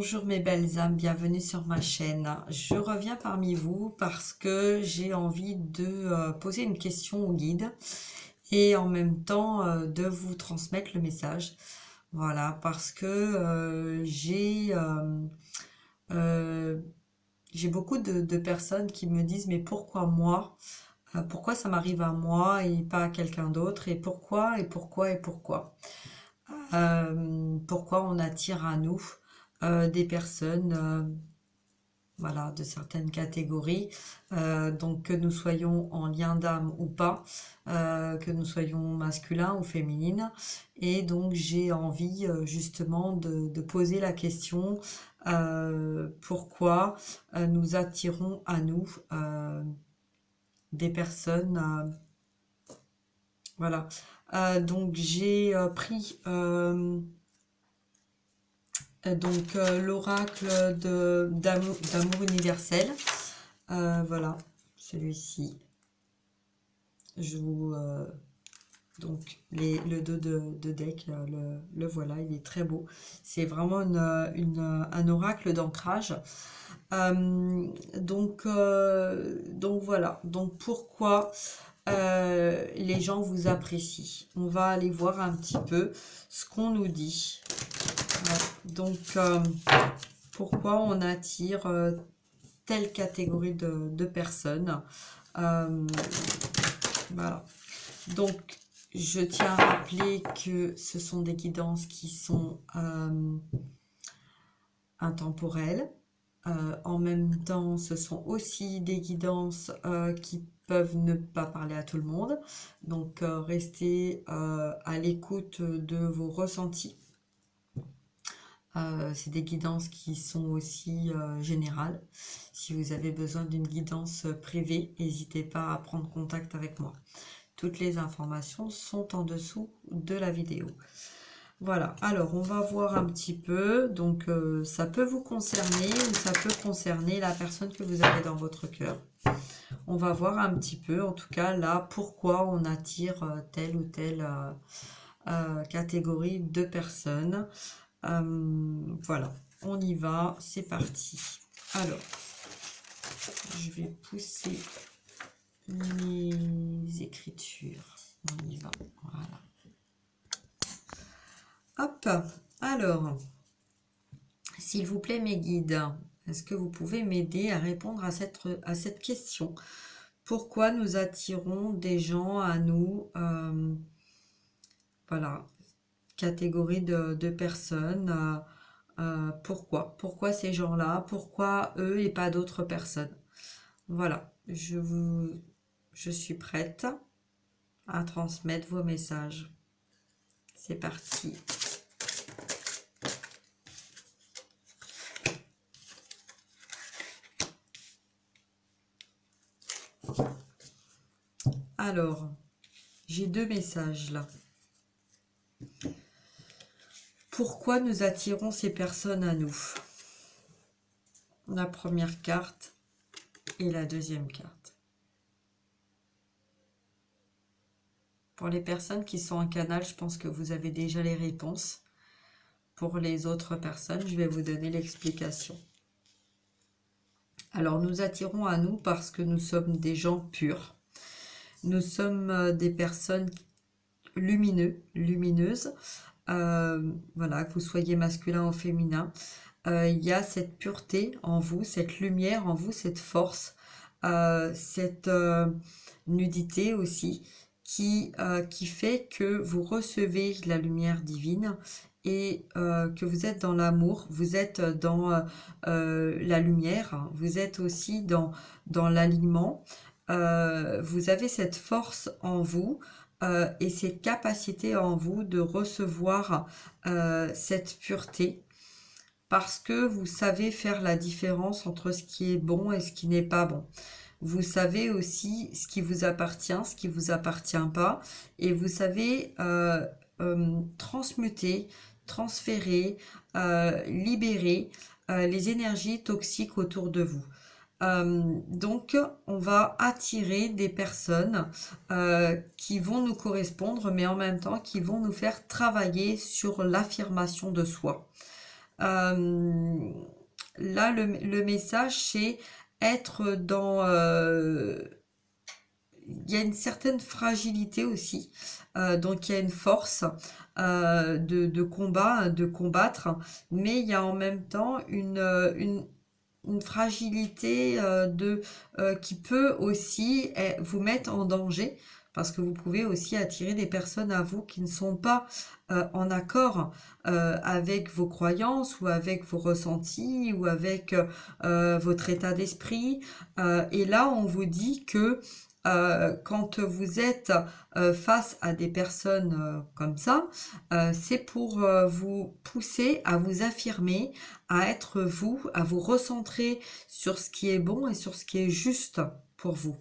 Bonjour mes belles âmes, bienvenue sur ma chaîne. Je reviens parmi vous parce que j'ai envie de poser une question au guide et en même temps de vous transmettre le message. Voilà, parce que euh, j'ai beaucoup de personnes qui me disent mais pourquoi moi? Pourquoi ça m'arrive à moi et pas à quelqu'un d'autre? Et pourquoi, et pourquoi, et pourquoi? Pourquoi on attire à nous des personnes voilà, de certaines catégories, donc que nous soyons en lien d'âme ou pas, que nous soyons masculins ou féminines. Et donc j'ai envie justement de poser la question pourquoi nous attirons à nous des personnes voilà. Donc j'ai pris l'oracle d'amour universel. Voilà, celui-ci. Je vous donc le dos de deck, le voilà, il est très beau. C'est vraiment un oracle d'ancrage. Donc voilà. Donc pourquoi les gens vous apprécient? On va aller voir un petit peu ce qu'on nous dit. Donc, pourquoi on attire telle catégorie de personnes? Voilà. Donc, je tiens à rappeler que ce sont des guidances qui sont intemporelles. En même temps, ce sont aussi des guidances qui peuvent ne pas parler à tout le monde. Donc, restez à l'écoute de vos ressentis. C'est des guidances qui sont aussi générales. Si vous avez besoin d'une guidance privée, n'hésitez pas à prendre contact avec moi. Toutes les informations sont en dessous de la vidéo. Voilà, alors on va voir un petit peu. Donc ça peut vous concerner ou ça peut concerner la personne que vous avez dans votre cœur. On va voir un petit peu, en tout cas là, pourquoi on attire telle ou telle catégorie de personnes. Voilà, on y va, c'est parti. Alors, je vais pousser mes écritures. On y va, voilà. Hop, alors, s'il vous plaît mes guides, est-ce que vous pouvez m'aider à répondre à cette question? Pourquoi nous attirons des gens à nous? Voilà, catégorie de personnes. Pourquoi ces gens-là? Pourquoi eux et pas d'autres personnes? Voilà, je suis prête à transmettre vos messages. C'est parti. Alors, j'ai deux messages là. Pourquoi nous attirons ces personnes à nous? La première carte et la deuxième carte. Pour les personnes qui sont en canal, je pense que vous avez déjà les réponses. Pour les autres personnes, je vais vous donner l'explication. Alors, nous attirons à nous parce que nous sommes des gens purs. Nous sommes des personnes lumineuses. Voilà, que vous soyez masculin ou féminin. Il y a cette pureté en vous, cette lumière en vous, cette force, cette nudité aussi, qui fait que vous recevez la lumière divine et que vous êtes dans l'amour, vous êtes dans la lumière, vous êtes aussi dans l'alignement. Vous avez cette force en vous et cette capacité en vous de recevoir cette pureté, parce que vous savez faire la différence entre ce qui est bon et ce qui n'est pas bon. Vous savez aussi ce qui vous appartient, ce qui ne vous appartient pas, et vous savez transmuter, transférer, libérer les énergies toxiques autour de vous. Donc, on va attirer des personnes qui vont nous correspondre, mais en même temps qui vont nous faire travailler sur l'affirmation de soi. Euh, Là, le message, c'est être dans... il y a une certaine fragilité aussi, donc il y a une force de combat, de combattre, mais il y a en même temps une fragilité qui peut aussi vous mettre en danger, parce que vous pouvez aussi attirer des personnes à vous qui ne sont pas en accord avec vos croyances ou avec vos ressentis ou avec votre état d'esprit. Et là, on vous dit que quand vous êtes face à des personnes comme ça, c'est pour vous pousser à vous affirmer, à être vous, à vous recentrer sur ce qui est bon et sur ce qui est juste pour vous.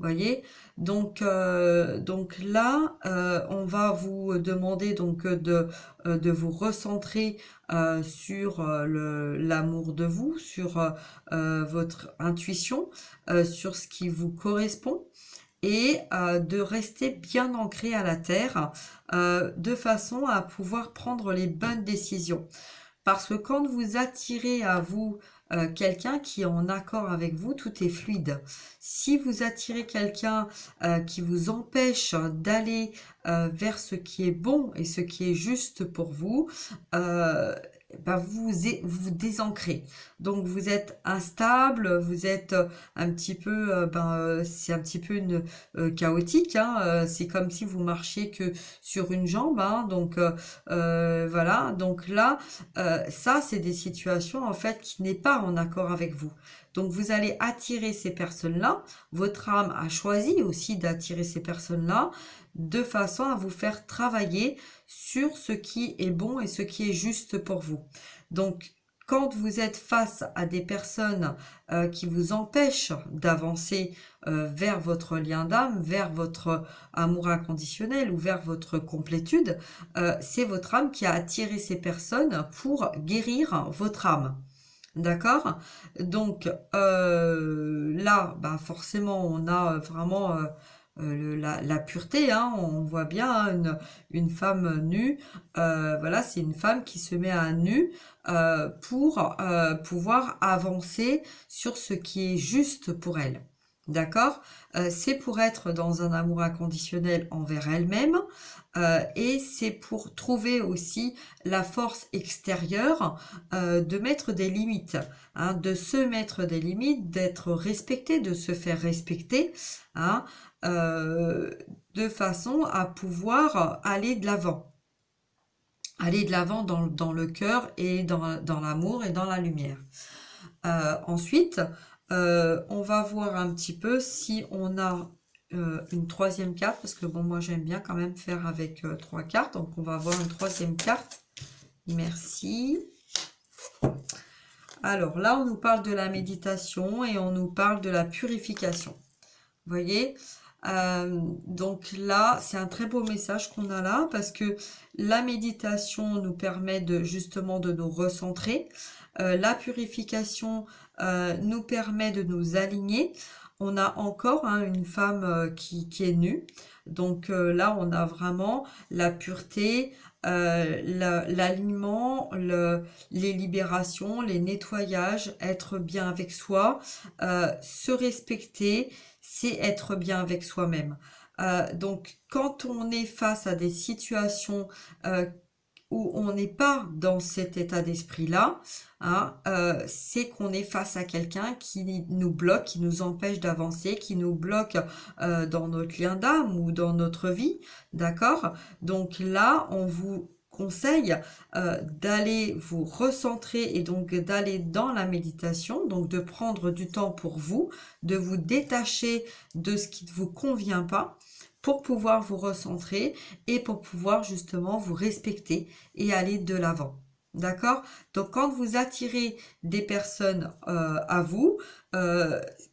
Voyez, donc là, on va vous demander donc de vous recentrer sur l'amour de vous, sur votre intuition, sur ce qui vous correspond et de rester bien ancré à la terre de façon à pouvoir prendre les bonnes décisions. Parce que quand vous attirez à vous quelqu'un qui est en accord avec vous, tout est fluide. Si vous attirez quelqu'un qui vous empêche d'aller vers ce qui est bon et ce qui est juste pour vous, ben vous désancrez. Donc vous êtes instable, vous êtes un petit peu, c'est un petit peu chaotique. Hein, c'est comme si vous marchiez que sur une jambe. Hein, donc voilà. Donc là, ça c'est des situations en fait qui n'est pas en accord avec vous. Donc vous allez attirer ces personnes-là. Votre âme a choisi aussi d'attirer ces personnes-là de façon à vous faire travailler sur ce qui est bon et ce qui est juste pour vous. Donc, quand vous êtes face à des personnes qui vous empêchent d'avancer vers votre lien d'âme, vers votre amour inconditionnel ou vers votre complétude, c'est votre âme qui a attiré ces personnes pour guérir votre âme. D'accord? Donc là, bah forcément, on a vraiment la pureté, hein, on voit bien hein, une femme nue, voilà, c'est une femme qui se met à nu pour pouvoir avancer sur ce qui est juste pour elle. D'accord? C'est pour être dans un amour inconditionnel envers elle-même et c'est pour trouver aussi la force extérieure de mettre des limites, hein, de se mettre des limites, d'être respecté, de se faire respecter, hein, de façon à pouvoir aller de l'avant. Aller de l'avant dans le cœur et dans l'amour et dans la lumière. Ensuite, on va voir un petit peu si on a une troisième carte, parce que bon, moi j'aime bien quand même faire avec trois cartes, donc on va avoir une troisième carte. Merci. Alors là, on nous parle de la méditation et on nous parle de la purification. Vous voyez, donc là, c'est un très beau message qu'on a là, parce que la méditation nous permet justement de nous recentrer. La purification nous permet de nous aligner. On a encore hein, une femme qui est nue. Donc là, on a vraiment la pureté, l'alignement, les libérations, les nettoyages, être bien avec soi, se respecter, c'est être bien avec soi-même. Donc quand on est face à des situations où on n'est pas dans cet état d'esprit-là, hein, c'est qu'on est face à quelqu'un qui nous bloque, qui nous empêche d'avancer, qui nous bloque dans notre lien d'âme ou dans notre vie, d'accord? Donc là, on vous conseille d'aller vous recentrer et donc d'aller dans la méditation, donc de prendre du temps pour vous, de vous détacher de ce qui ne vous convient pas, pour pouvoir vous recentrer et pour pouvoir justement vous respecter et aller de l'avant. D'accord? Donc quand vous attirez des personnes à vous,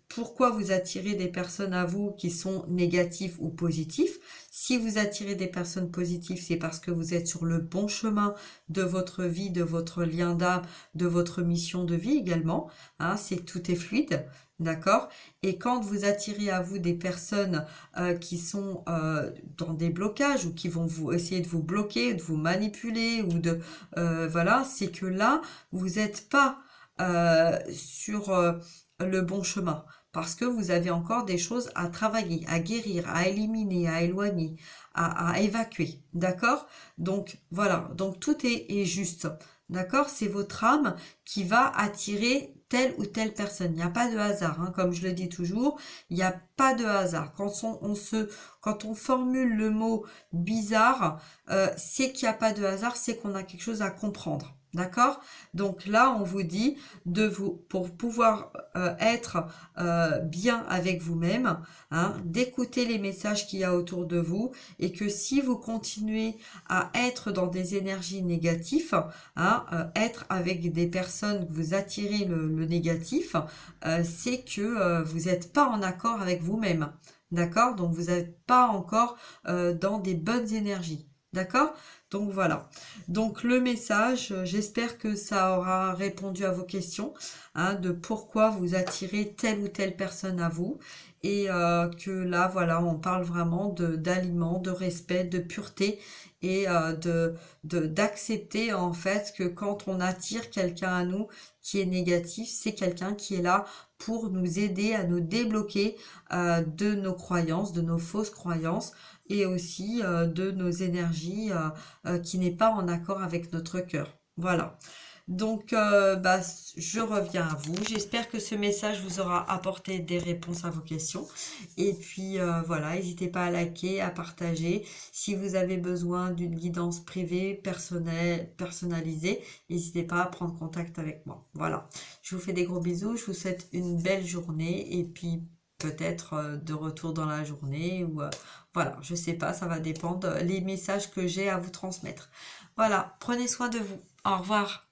pourquoi vous attirez des personnes à vous qui sont négatives ou positives? Si vous attirez des personnes positives, c'est parce que vous êtes sur le bon chemin de votre vie, de votre lien d'âme, de votre mission de vie également. Hein, c'est que tout est fluide, d'accord? Et quand vous attirez à vous des personnes qui sont dans des blocages ou qui vont vous essayer de vous bloquer, de vous manipuler ou de voilà, c'est que là, vous n'êtes pas sur le bon chemin. Parce que vous avez encore des choses à travailler, à guérir, à éliminer, à éloigner, à évacuer. D'accord? Donc voilà, donc tout est juste. D'accord? C'est votre âme qui va attirer telle ou telle personne. Il n'y a pas de hasard, hein, comme je le dis toujours, il n'y a pas de hasard. Quand on formule le mot bizarre, c'est qu'il n'y a pas de hasard, c'est qu'on a quelque chose à comprendre. D'accord? Donc là, on vous dit pour pouvoir être bien avec vous-même, hein, d'écouter les messages qu'il y a autour de vous et que si vous continuez à être dans des énergies négatives, hein, être avec des personnes que vous attirez le négatif, c'est que vous n'êtes pas en accord avec vous-même. D'accord? Donc vous n'êtes pas encore dans des bonnes énergies. D'accord? Donc voilà. Donc le message, j'espère que ça aura répondu à vos questions, hein, de pourquoi vous attirez telle ou telle personne à vous. Et que là, voilà, on parle vraiment d'aliments, de respect, de pureté et d'accepter en fait que quand on attire quelqu'un à nous qui est négatif, c'est quelqu'un qui est là pour nous aider à nous débloquer de nos croyances, de nos fausses croyances et aussi de nos énergies qui n'est pas en accord avec notre cœur. Voilà. Donc, je reviens à vous. J'espère que ce message vous aura apporté des réponses à vos questions. Et puis, voilà, n'hésitez pas à liker, à partager. Si vous avez besoin d'une guidance privée, personnalisée, n'hésitez pas à prendre contact avec moi. Voilà. Je vous fais des gros bisous. Je vous souhaite une belle journée. Et puis, peut-être de retour dans la journée. Ou voilà, je sais pas, ça va dépendre les messages que j'ai à vous transmettre. Voilà, prenez soin de vous. Au revoir.